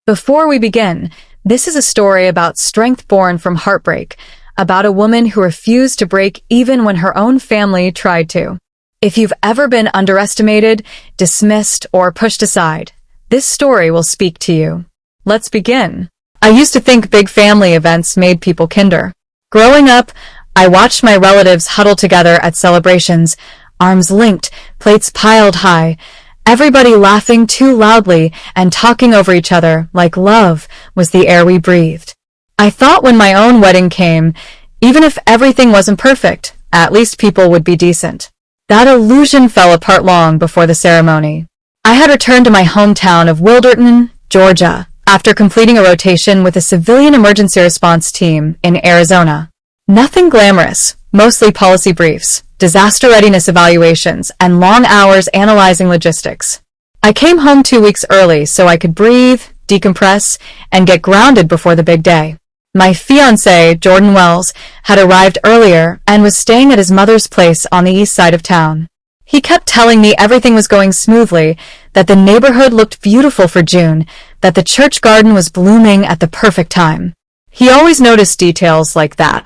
Before we begin, this is a story about strength born from heartbreak, about a woman who refused to break even when her own family tried to. If you've ever been underestimated, dismissed, or pushed aside, this story will speak to you. Let's begin. I used to think big family events made people kinder. Growing up, I watched my relatives huddle together at celebrations, arms linked, plates piled high, everybody laughing too loudly and talking over each other like love was the air we breathed. I thought when my own wedding came, even if everything wasn't perfect, at least people would be decent. That illusion fell apart long before the ceremony. I had returned to my hometown of Wilderton, Georgia, after completing a rotation with a civilian emergency response team in Arizona. Nothing glamorous, mostly policy briefs, disaster readiness evaluations, and long hours analyzing logistics. I came home 2 weeks early so I could breathe, decompress, and get grounded before the big day. My fiancé, Jordan Wells, had arrived earlier and was staying at his mother's place on the east side of town. He kept telling me everything was going smoothly, that the neighborhood looked beautiful for June, that the church garden was blooming at the perfect time. He always noticed details like that.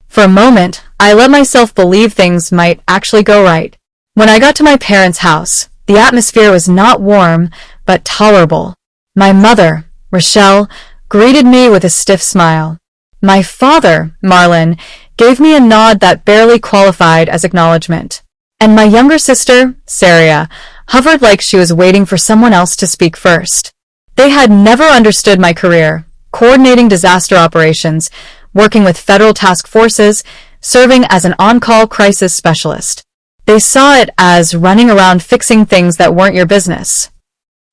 For a moment, I let myself believe things might actually go right. When I got to my parents' house, the atmosphere was not warm, but tolerable. My mother, Rochelle, greeted me with a stiff smile. My father, Marlon, gave me a nod that barely qualified as acknowledgement. And my younger sister, Sarah, hovered like she was waiting for someone else to speak first. They had never understood my career, coordinating disaster operations, working with federal task forces, serving as an on-call crisis specialist. They saw it as running around fixing things that weren't your business.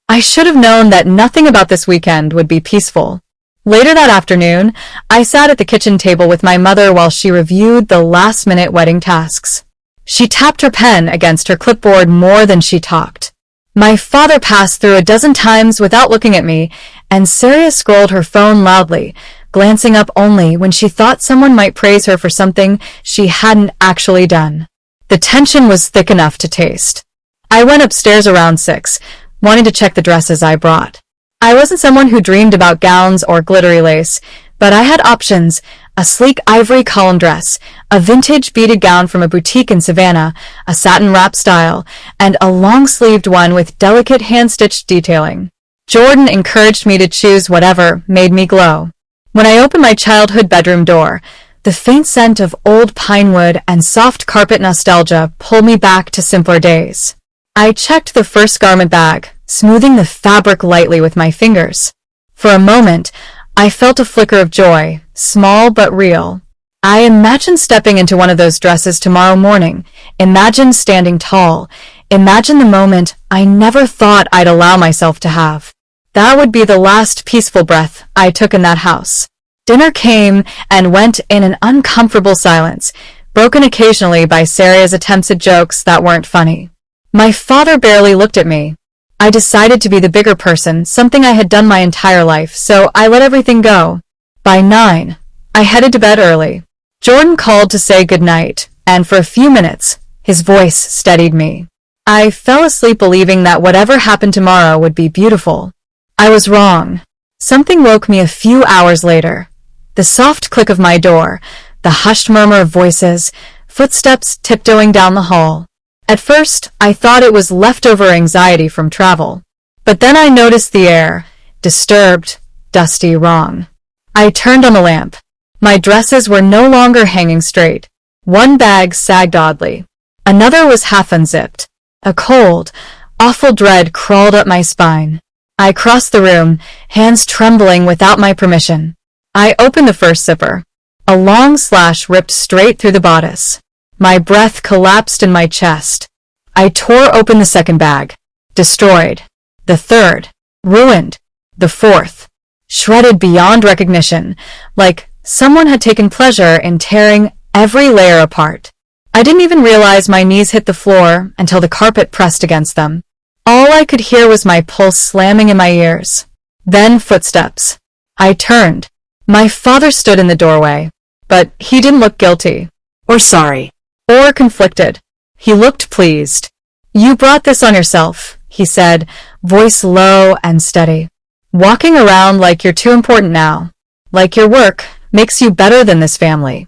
I should have known that nothing about this weekend would be peaceful. Later that afternoon, I sat at the kitchen table with my mother while she reviewed the last-minute wedding tasks. She tapped her pen against her clipboard more than she talked. My father passed through a dozen times without looking at me, and Sarah scrolled her phone loudly, glancing up only when she thought someone might praise her for something she hadn't actually done. The tension was thick enough to taste. I went upstairs around 6, wanting to check the dresses I brought. I wasn't someone who dreamed about gowns or glittery lace, but I had options: a sleek ivory column dress, a vintage beaded gown from a boutique in Savannah, a satin wrap style, and a long-sleeved one with delicate hand-stitched detailing. Jordan encouraged me to choose whatever made me glow. When I opened my childhood bedroom door, the faint scent of old pine wood and soft carpet nostalgia pulled me back to simpler days. I checked the first garment bag, smoothing the fabric lightly with my fingers. For a moment, I felt a flicker of joy, small but real. I imagined stepping into one of those dresses tomorrow morning, imagined standing tall, imagined the moment I never thought I'd allow myself to have. That would be the last peaceful breath I took in that house. Dinner came and went in an uncomfortable silence, broken occasionally by Sarah's attempts at jokes that weren't funny. My father barely looked at me. I decided to be the bigger person, something I had done my entire life, so I let everything go. By 9, I headed to bed early. Jordan called to say goodnight, and for a few minutes, his voice steadied me. I fell asleep believing that whatever happened tomorrow would be beautiful. I was wrong. Something woke me a few hours later. The soft click of my door, the hushed murmur of voices, footsteps tiptoeing down the hall. At first, I thought it was leftover anxiety from travel. But then I noticed the air, disturbed, dusty, wrong. I turned on the lamp. My dresses were no longer hanging straight. One bag sagged oddly. Another was half unzipped. A cold, awful dread crawled up my spine. I crossed the room, hands trembling without my permission. I opened the first zipper. A long slash ripped straight through the bodice. My breath collapsed in my chest. I tore open the second bag. Destroyed. The third. Ruined. The fourth. Shredded beyond recognition, like someone had taken pleasure in tearing every layer apart. I didn't even realize my knees hit the floor until the carpet pressed against them. All I could hear was my pulse slamming in my ears. Then footsteps. I turned. My father stood in the doorway, but he didn't look guilty, or sorry, or conflicted. He looked pleased. "You brought this on yourself," he said, voice low and steady. Walking around like you're too important now. Like your work makes you better than this family.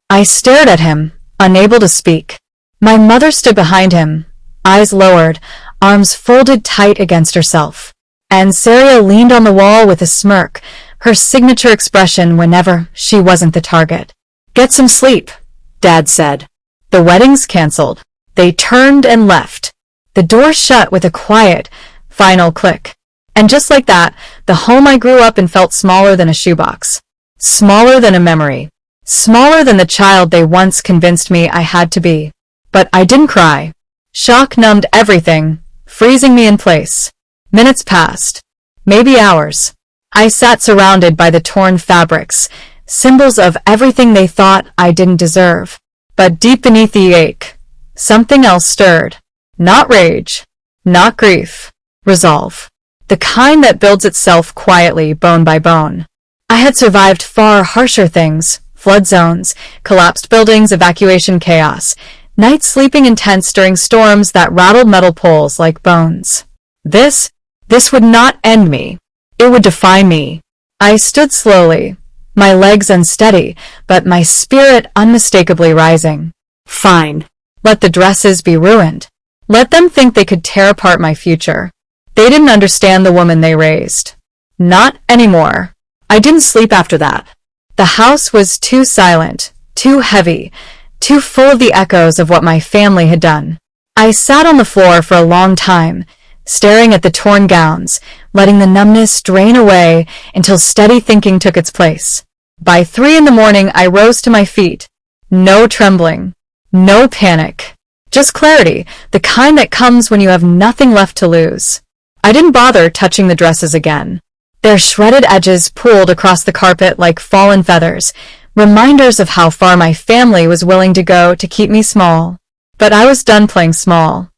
I stared at him, unable to speak. My mother stood behind him, eyes lowered, arms folded tight against herself. And Saria leaned on the wall with a smirk, her signature expression whenever she wasn't the target. Get some sleep, Dad said. The wedding's canceled. They turned and left. The door shut with a quiet, final click. And just like that, the home I grew up in felt smaller than a shoebox. Smaller than a memory. Smaller than the child they once convinced me I had to be. But I didn't cry. Shock numbed everything, freezing me in place. Minutes passed. Maybe hours. I sat surrounded by the torn fabrics, symbols of everything they thought I didn't deserve. But deep beneath the ache, something else stirred. Not rage. Not grief. Resolve. The kind that builds itself quietly, bone by bone. I had survived far harsher things. Flood zones, collapsed buildings, evacuation chaos. Nights sleeping in tents during storms that rattled metal poles like bones. This would not end me. It would define me. I stood slowly, my legs unsteady, but my spirit unmistakably rising. Fine. Let the dresses be ruined. Let them think they could tear apart my future. They didn't understand the woman they raised. Not anymore. I didn't sleep after that. The house was too silent, too heavy, too full of the echoes of what my family had done. I sat on the floor for a long time, staring at the torn gowns, letting the numbness drain away until steady thinking took its place. By 3 a.m, I rose to my feet. No trembling. No panic. Just clarity, the kind that comes when you have nothing left to lose. I didn't bother touching the dresses again. Their shredded edges pulled across the carpet like fallen feathers, reminders of how far my family was willing to go to keep me small. But I was done playing small.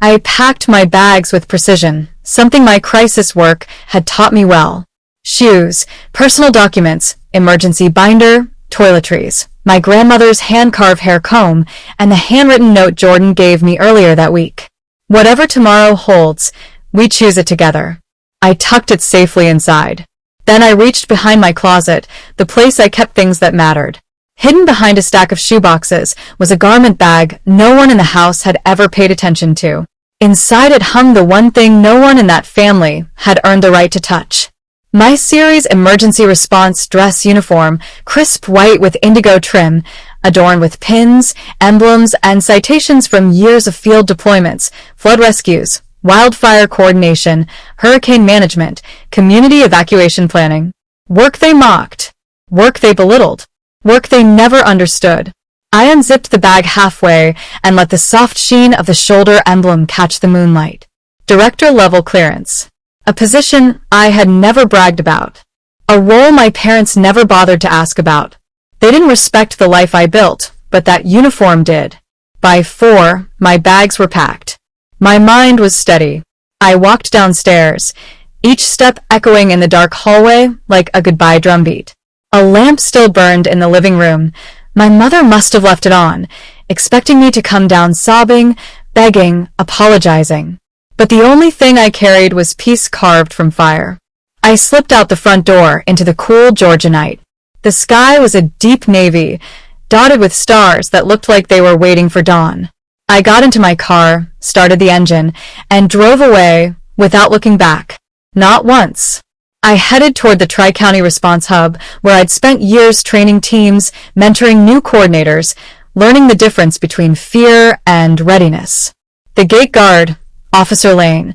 I packed my bags with precision, something my crisis work had taught me well. Shoes, personal documents, emergency binder, toiletries, my grandmother's hand-carved hair comb, and the handwritten note Jordan gave me earlier that week. Whatever tomorrow holds, we choose it together. I tucked it safely inside. Then I reached behind my closet, the place I kept things that mattered. Hidden behind a stack of shoeboxes was a garment bag no one in the house had ever paid attention to. Inside it hung the one thing no one in that family had earned the right to touch. My series emergency response dress uniform, crisp white with indigo trim, adorned with pins, emblems, and citations from years of field deployments, flood rescues, wildfire coordination, hurricane management, community evacuation planning. Work they mocked. Work they belittled. Work they never understood. I unzipped the bag halfway and let the soft sheen of the shoulder emblem catch the moonlight. Director-level clearance. A position I had never bragged about. A role my parents never bothered to ask about. They didn't respect the life I built, but that uniform did. By 4, my bags were packed. My mind was steady. I walked downstairs, each step echoing in the dark hallway like a goodbye drumbeat. A lamp still burned in the living room. My mother must have left it on, expecting me to come down sobbing, begging, apologizing. But the only thing I carried was peace carved from fire. I slipped out the front door into the cool Georgia night. The sky was a deep navy, dotted with stars that looked like they were waiting for dawn. I got into my car, started the engine, and drove away without looking back. Not once. I headed toward the Tri-County Response Hub, where I'd spent years training teams, mentoring new coordinators, learning the difference between fear and readiness. The gate guard, Officer Lane,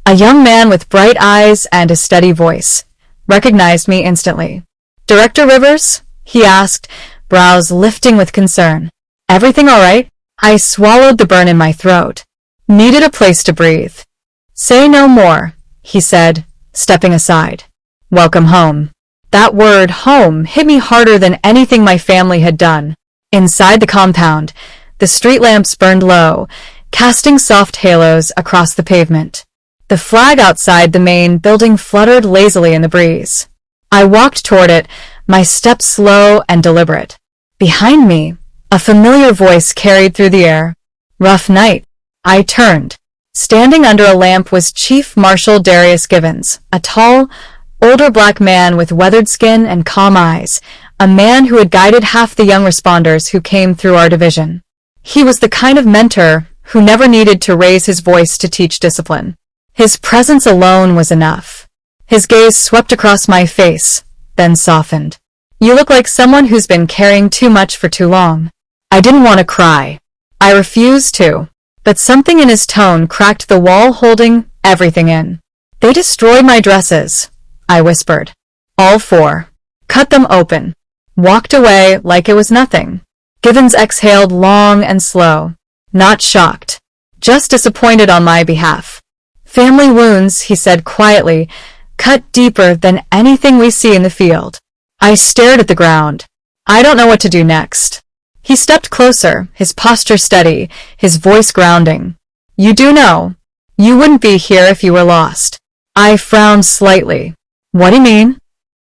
a young man with bright eyes and a steady voice, recognized me instantly. "Director Rivers?" he asked, brows lifting with concern. "Everything all right?" I swallowed the burn in my throat. Needed a place to breathe. "Say no more," he said, stepping aside. "Welcome home." That word, home, hit me harder than anything my family had done. Inside the compound, the street lamps burned low, casting soft halos across the pavement. The flag outside the main building fluttered lazily in the breeze. I walked toward it, my steps slow and deliberate. Behind me, a familiar voice carried through the air. "Rough night." I turned. Standing under a lamp was Chief Marshal Darius Givens, a tall, older black man with weathered skin and calm eyes, a man who had guided half the young responders who came through our division. He was the kind of mentor who never needed to raise his voice to teach discipline. His presence alone was enough. His gaze swept across my face, then softened. "You look like someone who's been carrying too much for too long." I didn't want to cry. I refused to. But something in his tone cracked the wall holding everything in. "They destroyed my dresses," I whispered. "All 4. Cut them open." Walked away like it was nothing. Givens exhaled long and slow. Not shocked. Just disappointed on my behalf. "Family wounds," he said quietly, "cut deeper than anything we see in the field." I stared at the ground. I don't know what to do next. He stepped closer, his posture steady, his voice grounding. "You do know. You wouldn't be here if you were lost." I frowned slightly. "What do you mean?"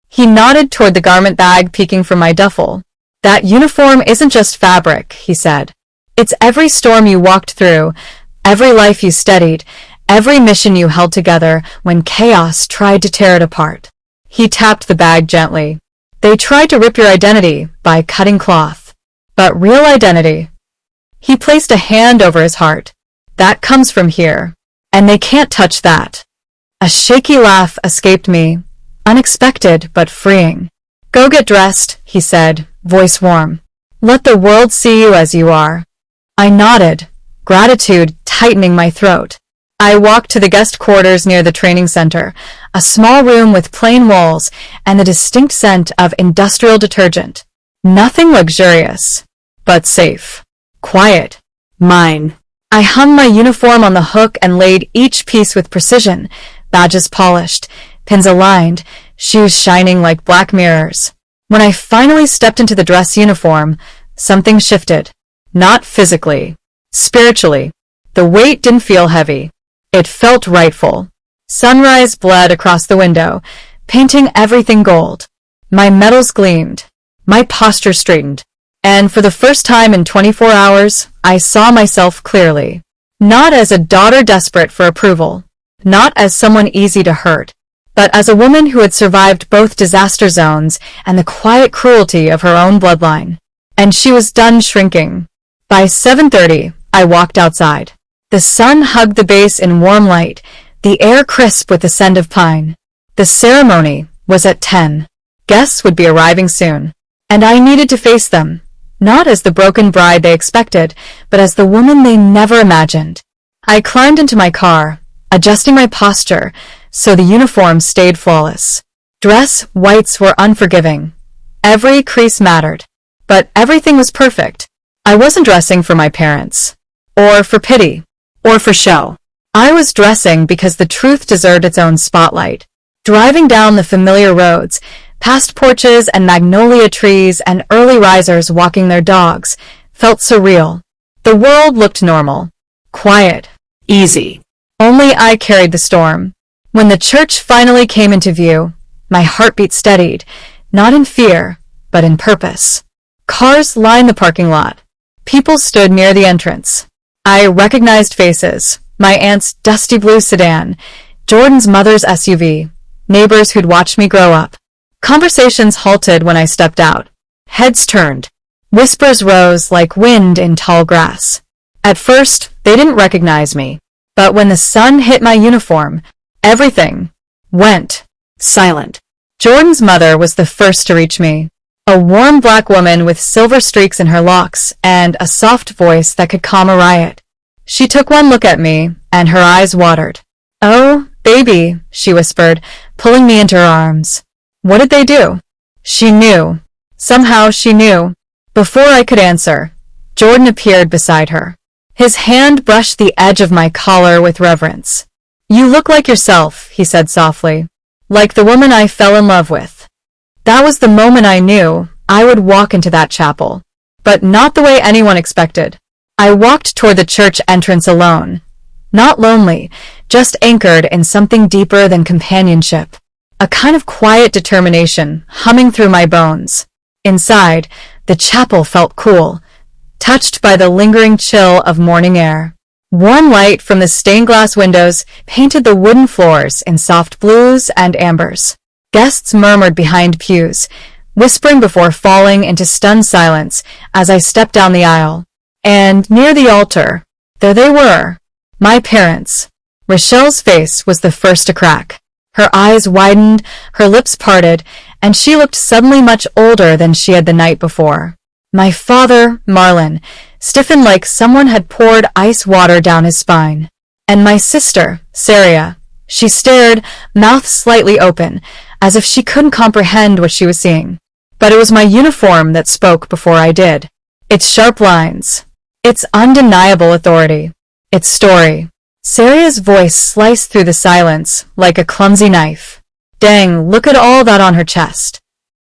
He nodded toward the garment bag peeking from my duffel. "That uniform isn't just fabric," he said. "It's every storm you walked through, every life you steadied, every mission you held together when chaos tried to tear it apart." He tapped the bag gently. "They tried to rip your identity by cutting cloth. But real identity." He placed a hand over his heart. "That comes from here. And they can't touch that." A shaky laugh escaped me, unexpected but freeing. "Go get dressed," he said, voice warm. "Let the world see you as you are." I nodded, gratitude tightening my throat. I walked to the guest quarters near the training center, a small room with plain walls and the distinct scent of industrial detergent. Nothing luxurious, but safe. Quiet. Mine. I hung my uniform on the hook and laid each piece with precision, badges polished, pins aligned, shoes shining like black mirrors. When I finally stepped into the dress uniform, something shifted. Not physically. Spiritually. The weight didn't feel heavy. It felt rightful. Sunrise bled across the window, painting everything gold. My metals gleamed. My posture straightened. And for the first time in 24 hours, I saw myself clearly. Not as a daughter desperate for approval. Not as someone easy to hurt. But as a woman who had survived both disaster zones and the quiet cruelty of her own bloodline. And she was done shrinking. By 7:30, I walked outside. The sun hugged the base in warm light, the air crisp with the scent of pine. The ceremony was at 10. Guests would be arriving soon. And I needed to face them, not as the broken bride they expected, but as the woman they never imagined. I climbed into my car, adjusting my posture so the uniform stayed flawless. Dress whites were unforgiving. Every crease mattered. But everything was perfect. I wasn't dressing for my parents, or for pity, or for show. I was dressing because the truth deserved its own spotlight. Driving down the familiar roads, past porches and magnolia trees and early risers walking their dogs, felt surreal. The world looked normal. Quiet. Easy. Only I carried the storm. When the church finally came into view, my heartbeat steadied, not in fear, but in purpose. Cars lined the parking lot. People stood near the entrance. I recognized faces. My aunt's dusty blue sedan, Jordan's mother's SUV, neighbors who'd watched me grow up. Conversations halted when I stepped out. Heads turned. Whispers rose like wind in tall grass. At first, they didn't recognize me. But when the sun hit my uniform, everything went silent. Jordan's mother was the first to reach me. A warm black woman with silver streaks in her locks and a soft voice that could calm a riot. She took one look at me, and her eyes watered. "Oh, baby," she whispered, pulling me into her arms. What did they do? She knew. Somehow she knew. Before I could answer, Jordan appeared beside her. His hand brushed the edge of my collar with reverence. "You look like yourself," he said softly. "Like the woman I fell in love with." That was the moment I knew I would walk into that chapel. But not the way anyone expected. I walked toward the church entrance alone. Not lonely, just anchored in something deeper than companionship. A kind of quiet determination humming through my bones. Inside, the chapel felt cool, touched by the lingering chill of morning air. Warm light from the stained glass windows painted the wooden floors in soft blues and ambers. Guests murmured behind pews, whispering before falling into stunned silence as I stepped down the aisle. And near the altar, there they were, my parents. Rochelle's face was the first to crack. Her eyes widened, her lips parted, and she looked suddenly much older than she had the night before. My father, Marlon, stiffened like someone had poured ice water down his spine. And my sister, Saria, she stared, mouth slightly open, as if she couldn't comprehend what she was seeing. But it was my uniform that spoke before I did. Its sharp lines. Its undeniable authority. Its story. Saria's voice sliced through the silence like a clumsy knife. Dang, look at all that on her chest.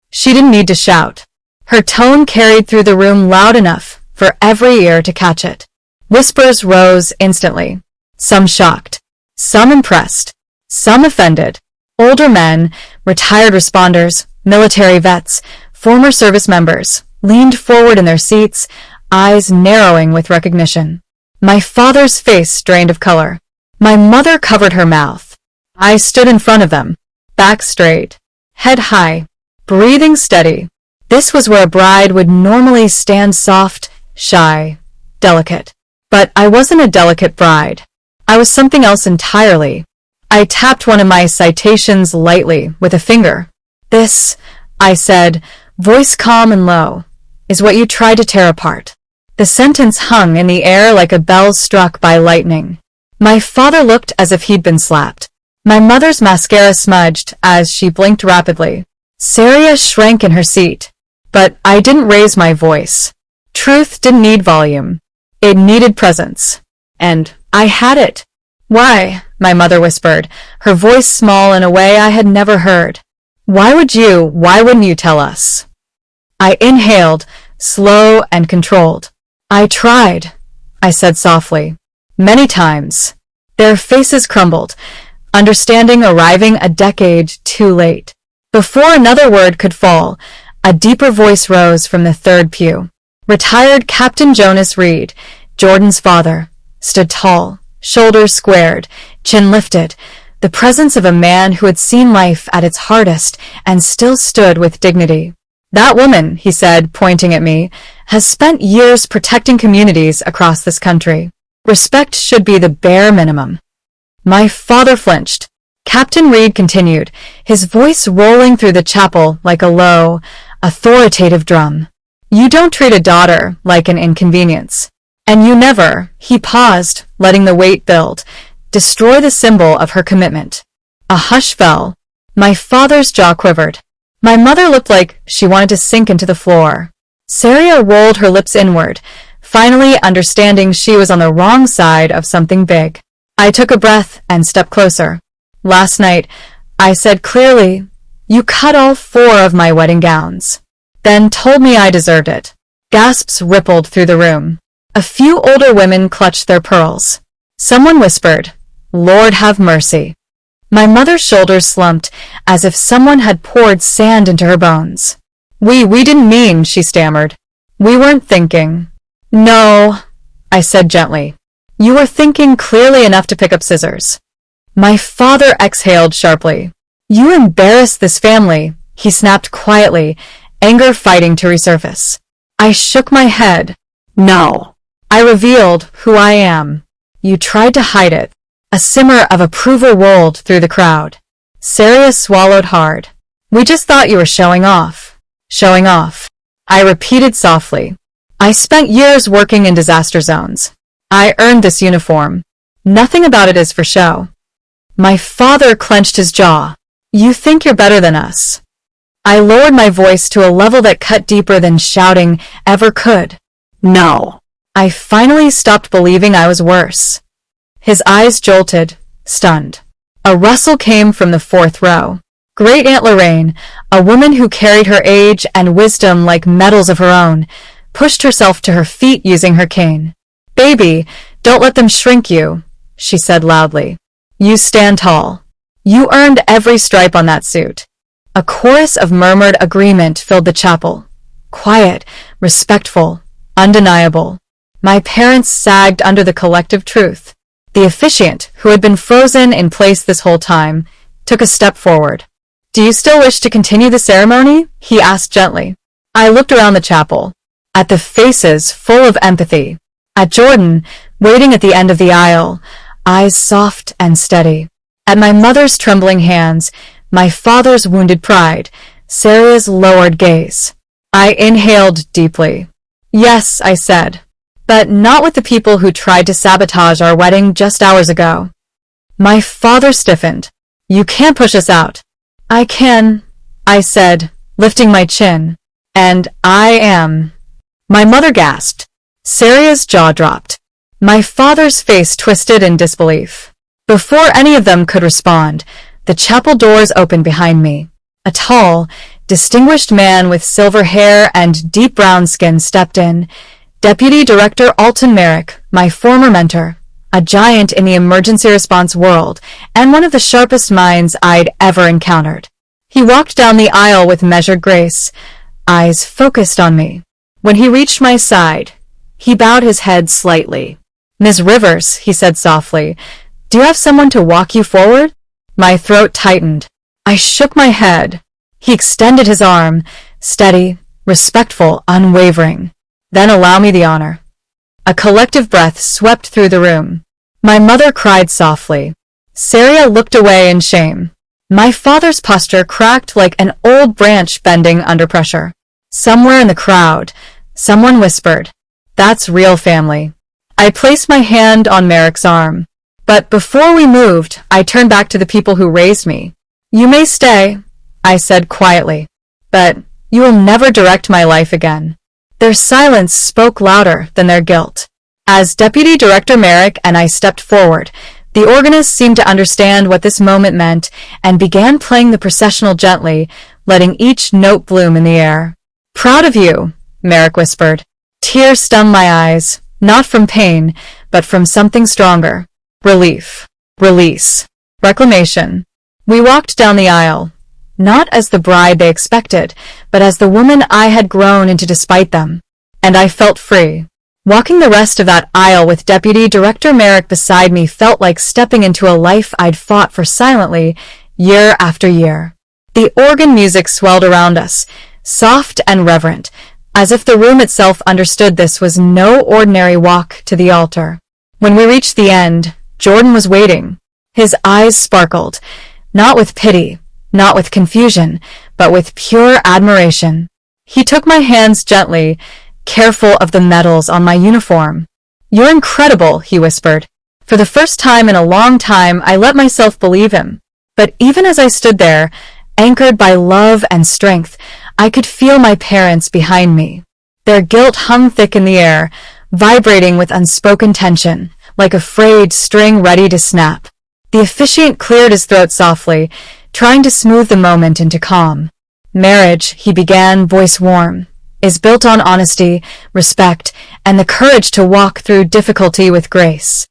She didn't need to shout. Her tone carried through the room loud enough for every ear to catch it. Whispers rose instantly. Some shocked. Some impressed. Some offended. Older men, retired responders, military vets, former service members, leaned forward in their seats, eyes narrowing with recognition. My father's face drained of color. My mother covered her mouth. I stood in front of them, back straight, head high, breathing steady. This was where a bride would normally stand soft, shy, delicate. But I wasn't a delicate bride. I was something else entirely. I tapped one of my citations lightly with a finger. This, I said, voice calm and low, is what you tried to tear apart. The sentence hung in the air like a bell struck by lightning. My father looked as if he'd been slapped. My mother's mascara smudged as she blinked rapidly. Saria shrank in her seat. But I didn't raise my voice. Truth didn't need volume. It needed presence. And I had it. Why? My mother whispered, her voice small in a way I had never heard. Why wouldn't you tell us? I inhaled, slow and controlled. I tried, I said softly. Many times. Their faces crumbled, understanding arriving a decade too late. Before another word could fall, a deeper voice rose from the third pew. Retired Captain Jonas Reed, Jordan's father, stood tall, shoulders squared, chin lifted, the presence of a man who had seen life at its hardest and still stood with dignity. That woman, he said, pointing at me, has spent years protecting communities across this country. Respect should be the bare minimum. My father flinched. Captain Reed continued, his voice rolling through the chapel like a low, authoritative drum. You don't treat a daughter like an inconvenience. And you never, he paused, letting the weight build, destroy the symbol of her commitment. A hush fell. My father's jaw quivered. My mother looked like she wanted to sink into the floor. Saria rolled her lips inward, finally understanding she was on the wrong side of something big. I took a breath and stepped closer. Last night, I said clearly, you cut all 4 of my wedding gowns. Then told me I deserved it. Gasps rippled through the room. A few older women clutched their pearls. Someone whispered, Lord have mercy. My mother's shoulders slumped, as if someone had poured sand into her bones. We didn't mean, she stammered. We weren't thinking. No, I said gently. You were thinking clearly enough to pick up scissors. My father exhaled sharply. You embarrassed this family, he snapped quietly, anger fighting to resurface. I shook my head. No. I revealed who I am. You tried to hide it. A simmer of approval rolled through the crowd. Saria swallowed hard. We just thought you were showing off. Showing off. I repeated softly. I spent years working in disaster zones. I earned this uniform. Nothing about it is for show. My father clenched his jaw. You think you're better than us. I lowered my voice to a level that cut deeper than shouting ever could. No. I finally stopped believing I was worse. His eyes jolted, stunned. A rustle came from the 4th row. Great Aunt Lorraine, a woman who carried her age and wisdom like medals of her own, pushed herself to her feet using her cane. Baby, don't let them shrink you, she said loudly. You stand tall. You earned every stripe on that suit. A chorus of murmured agreement filled the chapel. Quiet, respectful, undeniable. My parents sagged under the collective truth. The officiant, who had been frozen in place this whole time, took a step forward. "Do you still wish to continue the ceremony?" he asked gently. I looked around the chapel, at the faces full of empathy, at Jordan, waiting at the end of the aisle, eyes soft and steady, at my mother's trembling hands, my father's wounded pride, Sarah's lowered gaze. I inhaled deeply. "Yes," I said, "but not with the people who tried to sabotage our wedding just hours ago." My father stiffened. "You can't push us out." "I can," I said, lifting my chin. "And I am." My mother gasped. Sarah's jaw dropped. My father's face twisted in disbelief. Before any of them could respond, the chapel doors opened behind me. A tall, distinguished man with silver hair and deep brown skin stepped in. Deputy Director Alton Merrick, my former mentor, a giant in the emergency response world, and one of the sharpest minds I'd ever encountered. He walked down the aisle with measured grace, eyes focused on me. When he reached my side, he bowed his head slightly. "Ms. Rivers," he said softly, "do you have someone to walk you forward?" My throat tightened. I shook my head. He extended his arm, steady, respectful, unwavering. "Then allow me the honor." A collective breath swept through the room. My mother cried softly. Sarah looked away in shame. My father's posture cracked like an old branch bending under pressure. Somewhere in the crowd, someone whispered, "That's real family." I placed my hand on Merrick's arm. But before we moved, I turned back to the people who raised me. "You may stay," I said quietly, "but you will never direct my life again." Their silence spoke louder than their guilt. As Deputy Director Merrick and I stepped forward, the organist seemed to understand what this moment meant and began playing the processional gently, letting each note bloom in the air. "Proud of you," Merrick whispered. Tears stung my eyes, not from pain, but from something stronger. Relief. Release. Reclamation. We walked down the aisle, not as the bride they expected, but as the woman I had grown into despite them. And I felt free. Walking the rest of that aisle with Deputy Director Merrick beside me felt like stepping into a life I'd fought for silently, year after year. The organ music swelled around us, soft and reverent, as if the room itself understood this was no ordinary walk to the altar. When we reached the end, Jordan was waiting. His eyes sparkled, not with pity, not with confusion, but with pure admiration. He took my hands gently, careful of the medals on my uniform. "You're incredible," he whispered. For the first time in a long time, I let myself believe him. But even as I stood there, anchored by love and strength, I could feel my parents behind me. Their guilt hung thick in the air, vibrating with unspoken tension, like a frayed string ready to snap. The officiant cleared his throat softly, trying to smooth the moment into calm. "Marriage," he began, voice warm, "is built on honesty, respect, and the courage to walk through difficulty with grace."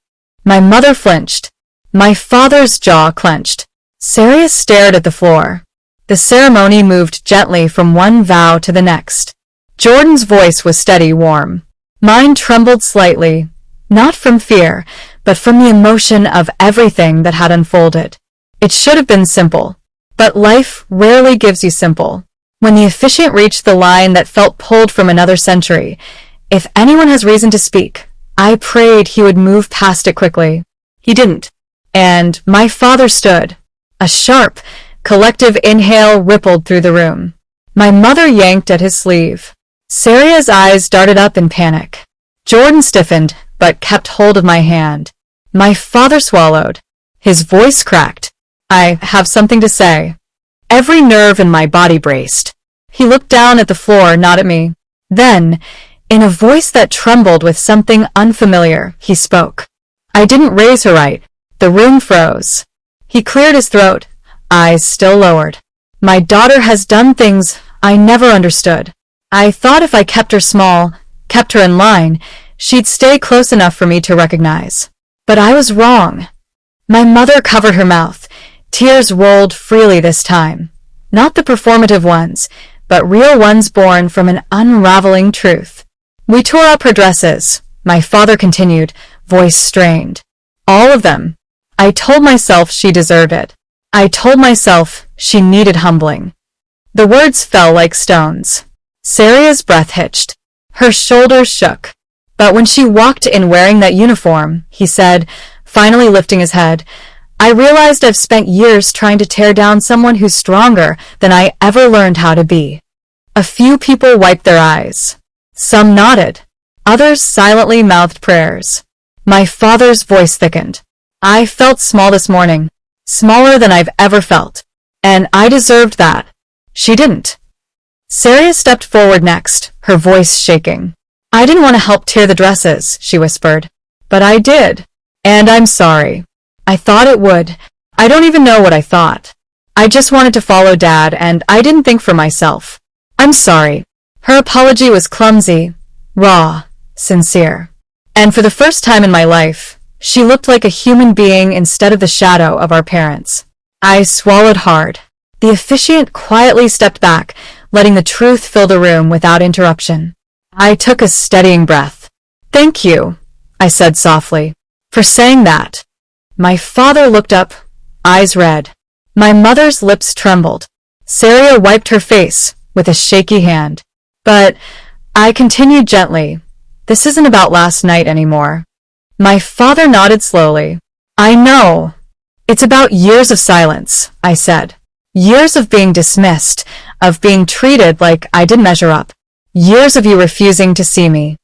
My mother flinched. My father's jaw clenched. Sarah stared at the floor. The ceremony moved gently from one vow to the next. Jordan's voice was steady, warm. Mine trembled slightly, not from fear, but from the emotion of everything that had unfolded. It should have been simple, but life rarely gives you simple. When the officiant reached the line that felt pulled from another century, "If anyone has reason to speak," I prayed he would move past it quickly. He didn't, and my father stood. A sharp, collective inhale rippled through the room. My mother yanked at his sleeve. Sarah's eyes darted up in panic. Jordan stiffened, but kept hold of my hand. My father swallowed. His voice cracked. "I have something to say." Every nerve in my body braced. He looked down at the floor, not at me. Then, in a voice that trembled with something unfamiliar, he spoke. I didn't raise her right. The room froze. He cleared his throat, eyes still lowered. "My daughter has done things I never understood. I thought if I kept her small, kept her in line, she'd stay close enough for me to recognize. But I was wrong." My mother covered her mouth. Tears rolled freely this time. Not the performative ones, but real ones born from an unraveling truth. We tore up her dresses, My father continued, voice strained. All of them. I told myself she deserved it. I told myself she needed humbling. The words fell like stones. Saria's breath hitched. Her shoulders shook. But when she walked in wearing that uniform, he said, finally lifting his head, I realized I've spent years trying to tear down someone who's stronger than I ever learned how to be. A few people wiped their eyes. Some nodded. Others silently mouthed prayers. My father's voice thickened. I felt small this morning, smaller than I've ever felt. And I deserved that. She didn't. Saria stepped forward next, her voice shaking. I didn't want to help tear the dresses, she whispered. But I did. And I'm sorry. I thought it would. I don't even know what I thought. I just wanted to follow Dad, and I didn't think for myself. I'm sorry. Her apology was clumsy, raw, sincere. And for the first time in my life, she looked like a human being instead of the shadow of our parents. I swallowed hard. The officiant quietly stepped back, letting the truth fill the room without interruption. I took a steadying breath. Thank you, I said softly, for saying that. My father looked up, eyes red. My mother's lips trembled. Saria wiped her face with a shaky hand. But I continued gently. This isn't about last night anymore. My father nodded slowly. I know. It's about years of silence, I said. Years of being dismissed, of being treated like I didn't measure up. Years of you refusing to see me.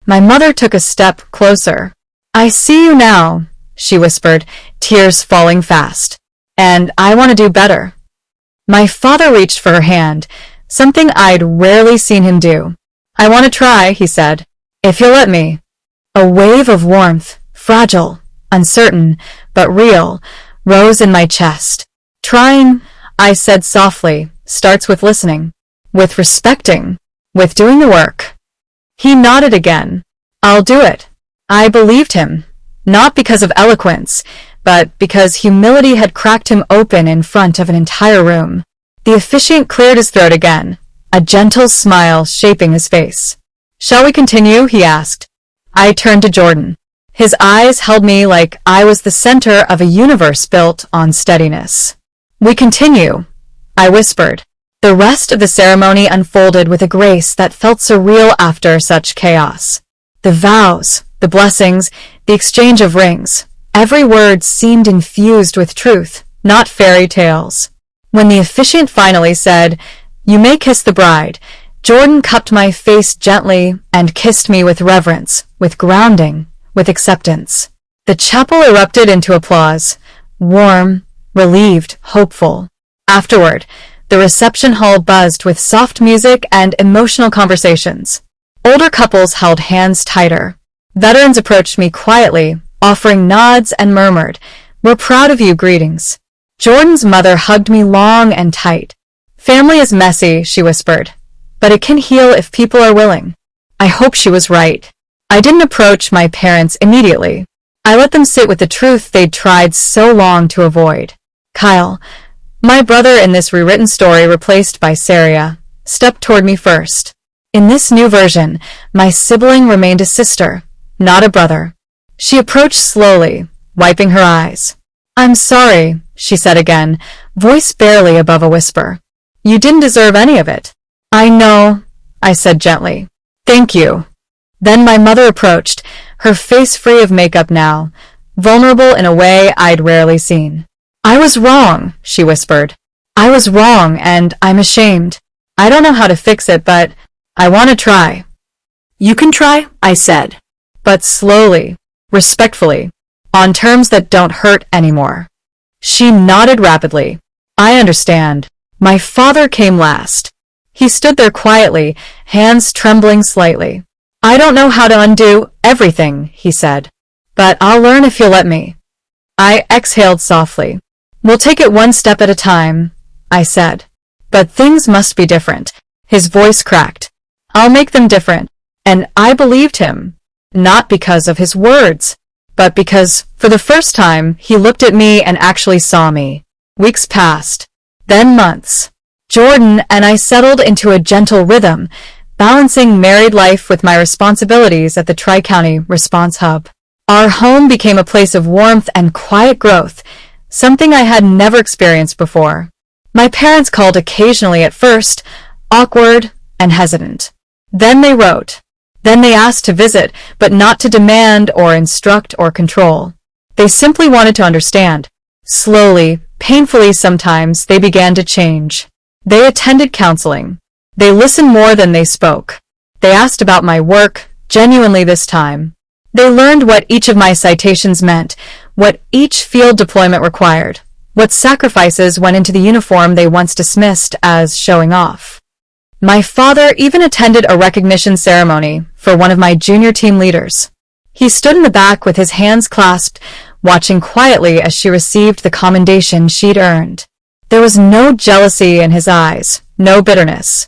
My mother took a step closer. I see you now, she whispered, tears falling fast. And I want to do better. My father reached for her hand, something I'd rarely seen him do. I want to try, he said, if you'll let me. A wave of warmth, fragile, uncertain, but real, rose in my chest. Trying, I said softly, starts with listening, with respecting, with doing the work. He nodded again. I'll do it. I believed him. Not because of eloquence, but because humility had cracked him open in front of an entire room. The officiant cleared his throat again, a gentle smile shaping his face. Shall we continue? He asked. I turned to Jordan. His eyes held me like I was the center of a universe built on steadiness. We continue, I whispered. The rest of the ceremony unfolded with a grace that felt surreal after such chaos. The vows, the blessings, the exchange of rings. Every word seemed infused with truth, not fairy tales. When the officiant finally said, You may kiss the bride, Jordan cupped my face gently and kissed me with reverence, with grounding, with acceptance. The chapel erupted into applause, warm, relieved, hopeful. Afterward, the reception hall buzzed with soft music and emotional conversations. Older couples held hands tighter. Veterans approached me quietly, offering nods and murmured, We're proud of you, greetings. Jordan's mother hugged me long and tight. Family is messy, she whispered, but it can heal if people are willing. I hope she was right. I didn't approach my parents immediately. I let them sit with the truth they'd tried so long to avoid. Kyle, my brother in this rewritten story replaced by Saria, stepped toward me first. In this new version, my sibling remained a sister, not a brother. She approached slowly, wiping her eyes. I'm sorry, she said again, voice barely above a whisper. You didn't deserve any of it. I know, I said gently. Thank you. Then my mother approached, her face free of makeup now, vulnerable in a way I'd rarely seen. I was wrong, she whispered. I was wrong, and I'm ashamed. I don't know how to fix it, but I want to try. You can try, I said. But slowly, respectfully, on terms that don't hurt anymore. She nodded rapidly. I understand. My father came last. He stood there quietly, hands trembling slightly. I don't know how to undo everything, he said. But I'll learn if you'll let me. I exhaled softly. We'll take it one step at a time, I said. But things must be different. His voice cracked. I'll make them different. And I believed him. Not because of his words, but because, for the first time, he looked at me and actually saw me. Weeks passed. Then months. Jordan and I settled into a gentle rhythm, balancing married life with my responsibilities at the Tri-County Response Hub. Our home became a place of warmth and quiet growth, something I had never experienced before. My parents called occasionally at first, awkward and hesitant. Then they wrote. Then they asked to visit, but not to demand or instruct or control. They simply wanted to understand. Slowly, painfully sometimes, they began to change. They attended counseling. They listened more than they spoke. They asked about my work, genuinely this time. They learned what each of my citations meant, what each field deployment required, what sacrifices went into the uniform they once dismissed as showing off. My father even attended a recognition ceremony for one of my junior team leaders. He stood in the back with his hands clasped, watching quietly as she received the commendation she'd earned. There was no jealousy in his eyes, no bitterness,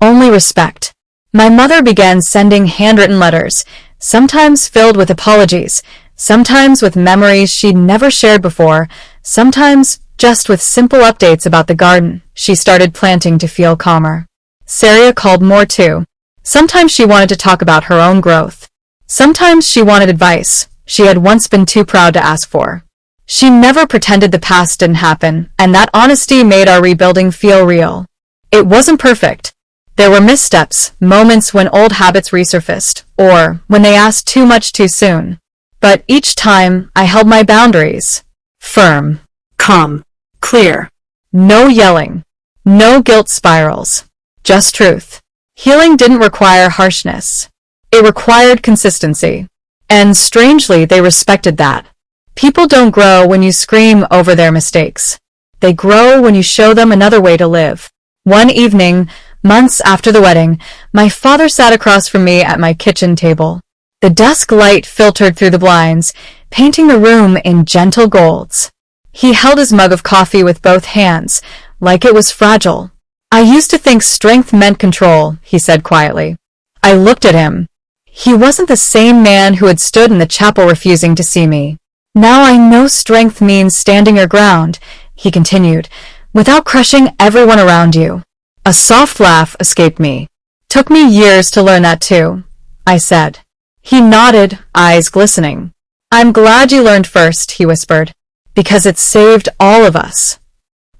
only respect. My mother began sending handwritten letters, sometimes filled with apologies, sometimes with memories she'd never shared before, sometimes just with simple updates about the garden she started planting to feel calmer. Saria called more too. Sometimes she wanted to talk about her own growth. Sometimes she wanted advice she had once been too proud to ask for. She never pretended the past didn't happen, and that honesty made our rebuilding feel real. It wasn't perfect. There were missteps, moments when old habits resurfaced, or when they asked too much too soon. But each time, I held my boundaries. Firm. Calm. Clear. No yelling. No guilt spirals. Just truth. Healing didn't require harshness. It required consistency. And strangely, they respected that. People don't grow when you scream over their mistakes. They grow when you show them another way to live. One evening, months after the wedding, my father sat across from me at my kitchen table. The dusk light filtered through the blinds, painting the room in gentle golds. He held his mug of coffee with both hands, like it was fragile. I used to think strength meant control, he said quietly. I looked at him. He wasn't the same man who had stood in the chapel refusing to see me. Now I know strength means standing your ground, he continued, without crushing everyone around you. A soft laugh escaped me. Took me years to learn that too, I said. He nodded, eyes glistening. I'm glad you learned first, he whispered, because it saved all of us.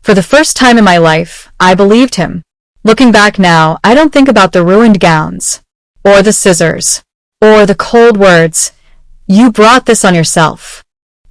For the first time in my life, I believed him. Looking back now, I don't think about the ruined gowns, or the scissors, or the cold words. You brought this on yourself.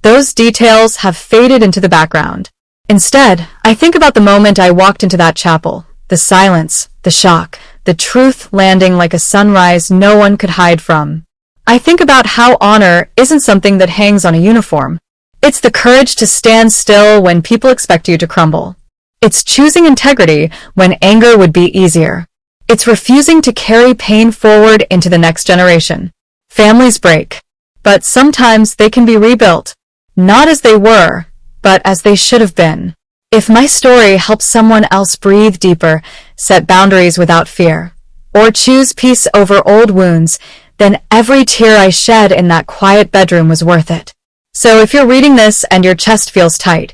Those details have faded into the background. Instead, I think about the moment I walked into that chapel, the silence, the shock, the truth landing like a sunrise no one could hide from. I think about how honor isn't something that hangs on a uniform. It's the courage to stand still when people expect you to crumble. It's choosing integrity when anger would be easier. It's refusing to carry pain forward into the next generation. Families break, but sometimes they can be rebuilt. Not as they were, but as they should have been. If my story helps someone else breathe deeper, set boundaries without fear, or choose peace over old wounds, then every tear I shed in that quiet bedroom was worth it. So if you're reading this and your chest feels tight,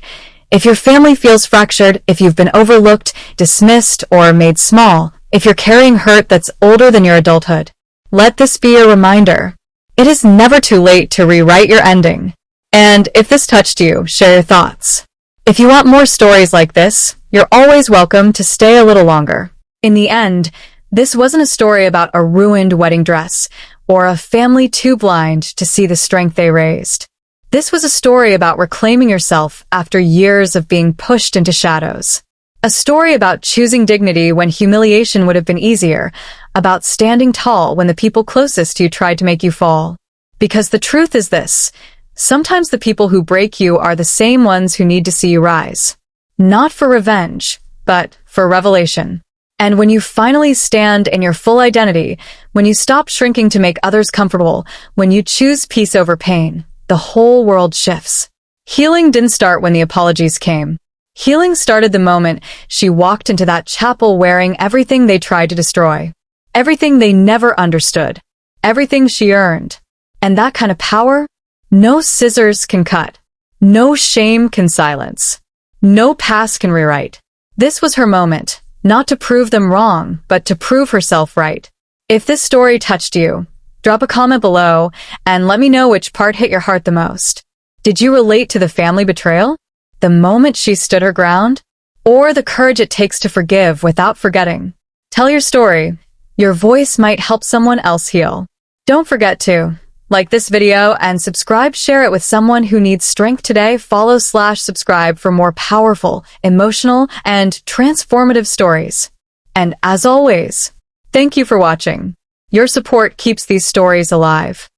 if your family feels fractured, if you've been overlooked, dismissed, or made small, if you're carrying hurt that's older than your adulthood, let this be a reminder. It is never too late to rewrite your ending. And if this touched you, share your thoughts. If you want more stories like this, you're always welcome to stay a little longer. In the end, this wasn't a story about a ruined wedding dress or a family too blind to see the strength they raised. This was a story about reclaiming yourself after years of being pushed into shadows. A story about choosing dignity when humiliation would have been easier, about standing tall when the people closest to you tried to make you fall. Because the truth is this, sometimes the people who break you are the same ones who need to see you rise. Not for revenge, but for revelation. And when you finally stand in your full identity, when you stop shrinking to make others comfortable, when you choose peace over pain, the whole world shifts. Healing didn't start when the apologies came. Healing started the moment she walked into that chapel wearing everything they tried to destroy. Everything they never understood. Everything she earned. And that kind of power? No scissors can cut. No shame can silence. No past can rewrite. This was her moment, not to prove them wrong, but to prove herself right. If this story touched you, drop a comment below and let me know which part hit your heart the most. Did you relate to the family betrayal? The moment she stood her ground? Or the courage it takes to forgive without forgetting? Tell your story. Your voice might help someone else heal. Don't forget to like this video and subscribe, share it with someone who needs strength today. Follow/subscribe for more powerful, emotional, and transformative stories. And as always, thank you for watching. Your support keeps these stories alive.